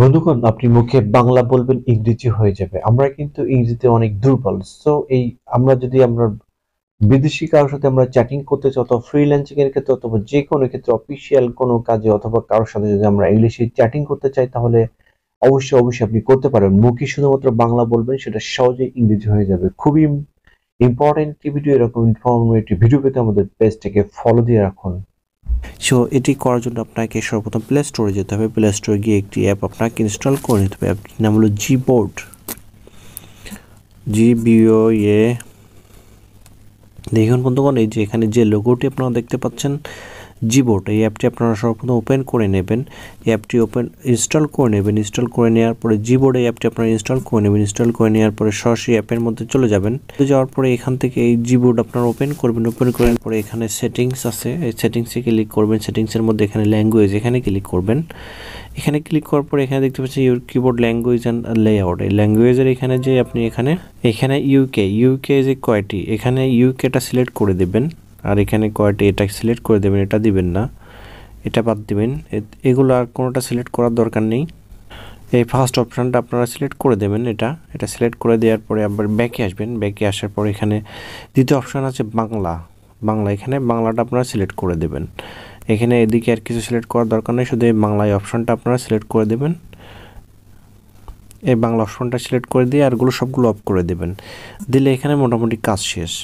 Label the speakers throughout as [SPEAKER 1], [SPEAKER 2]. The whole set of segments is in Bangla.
[SPEAKER 1] বন্ধুগণ, আপনি মুখে বাংলা বলবেন ইংরেজি হয়ে যাবে। আমরা কিন্তু ইংরেজিতে অনেক দুর্বল। সো আমরা যদি বিদেশি কারোর সাথে আমরা চ্যাটিং করতে চাই, অথবা ফ্রিল্যান্সিং এর ক্ষেত্রে, অথবা যে কোনো ক্ষেত্রে অফিসিয়াল কোনো কাজে, অথবা কারোর সাথে যদি আমরা ইংলিশে চ্যাটিং করতে চাই, তাহলে অবশ্যই আপনি করতে পারবেন। মুখে শুধুমাত্র বাংলা বলবেন, সেটা সহজেই ইংরেজি হয়ে যাবে। খুবই ইম্পর্টেন্ট একটি ভিডিও। এরকম ইনফরমেটিভ ভিডিও পেতে আমাদের পেজটাকে ফলো দিয়ে রাখুন। সো এটি করার জন্য আপনাকে সর্বপ্রথম প্লে স্টোরে যেতে হবে। প্লে স্টোরে গিয়ে একটি অ্যাপ আপনাকে ইনস্টল করে নিতে হবে। অ্যাপটির নাম হলো gboard, GBOA। দেখুন বন্ধুগণ, এই যে এখানে যে লোগোটি আপনারা দেখতে পাচ্ছেন, gboard, এই অ্যাপটি আপনারা সর্বপ্রথম ওপেন করে নেবেন। এই অ্যাপটি ইনস্টল করে নেবেন। ইনস্টল করে নেওয়ার পরে gboard এই অ্যাপটি আপনারা ইনস্টল করে নেবেন। ইনস্টল করে নেওয়ার পরে সরাসরি অ্যাপের মধ্যে চলে যাবেন। যাওয়ার পরে এখান থেকে এই gboard আপনারা ওপেন করবেন। ওপেন করার পরে এখানে সেটিংস আছে, এই সেটিংসে ক্লিক করবেন। সেটিংসের মধ্যে এখানে ল্যাঙ্গুয়েজ, এখানে ক্লিক করবেন। এখানে ক্লিক করার পরে এখানে দেখতে পাচ্ছেন your keyboard language and layout. এই ল্যাঙ্গুয়েজের এখানে যে আপনি এখানে ইউকে যে কয়টি, এখানে ইউকেটা সিলেক্ট করে দেবেন। আর এখানে কয়টি এটা সিলেক্ট করে দেবেন, এটা দিবেন না, এটা বাদ দিবেন। এগুলো আর কোনোটা সিলেক্ট করার দরকার নেই। এই ফার্স্ট অপশানটা আপনারা সিলেক্ট করে দেবেন। এটা সিলেক্ট করে দেওয়ার পরে আবার ব্যাকে আসবেন। ব্যাকে আসার পর এখানে দ্বিতীয় অপশান আছে বাংলা। এখানে বাংলাটা আপনারা সিলেক্ট করে দেবেন। এখানে এদিকে আর কিছু সিলেক্ট করার দরকার নেই, শুধু এই বাংলা অপশানটা আপনারা সিলেক্ট করে দেবেন। এই বাংলা অপশানটা সিলেক্ট করে দিয়ে আরগুলো সবগুলো অফ করে দেবেন। দিলে এখানে মোটামুটি কাজ শেষ।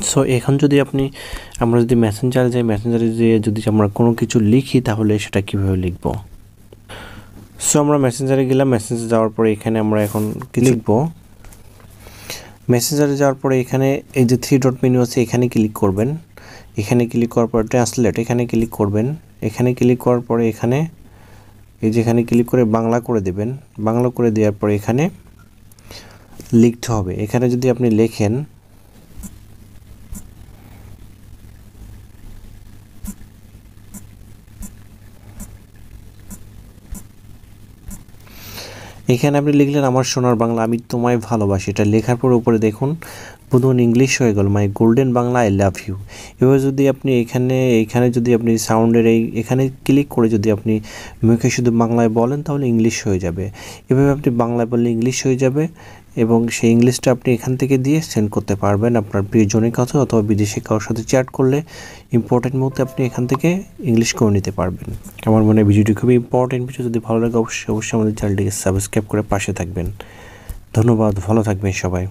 [SPEAKER 1] সো এখন যদি আমরা যদি মেসেঞ্জারে যাই, মেসেঞ্জারে যেয়ে যদি আমরা কোনো কিছু লিখি, তাহলে সেটা কীভাবে লিখব? সো আমরা মেসেঞ্জারে গেলাম। মেসেঞ্জারে যাওয়ার পরে এখানে আমরা এখন কি লিখব? মেসেঞ্জারে যাওয়ার পরে এখানে এই যে 3 ডট মেনু আছে, এখানে ক্লিক করবেন। এখানে ক্লিক করার পর ট্রান্সলেট, এখানে ক্লিক করবেন। এখানে ক্লিক করার পরে এখানে এই যেখানে ক্লিক করে বাংলা করে দেবেন। বাংলা করে দেওয়ার পরে এখানে লিখতে হবে। এখানে যদি আপনি লেখেন, এখানে আপনি লিখলেন আমার সোনার বাংলা আমি তোমায় ভালোবাসি। এটা লেখার পর উপরে দেখুন বন্ধুগণ ইংলিশ হয়ে গেল, my golden Bangla I love you. এবার যদি আপনি এখানে যদি আপনি সাউন্ডের এখানে ক্লিক করে যদি আপনি মুখে শুধু বাংলায় বলেন, তাহলে ইংলিশ হয়ে যাবে। এভাবে আপনি বাংলায় বললে ইংলিশ হয়ে যাবে, এবং সেই ইংলিশটা আপনি এখান থেকে দিয়ে সেন্ড করতে পারবেন আপনার প্রিয়জনের কাছে, অথবা বিদেশি কারোর সাথে চ্যাট করলে ইম্পর্টেন্ট মুহূর্তে আপনি এখান থেকে ইংলিশ করে নিতে পারবেন। আমার মনে হয় ভিডিওটি খুবই ইম্পর্টেন্ট ভিডিও। যদি ভালো লাগে অবশ্যই আমাদের চ্যানেলটিকে সাবস্ক্রাইব করে পাশে থাকবেন। ধন্যবাদ, ভালো থাকবেন সবাই।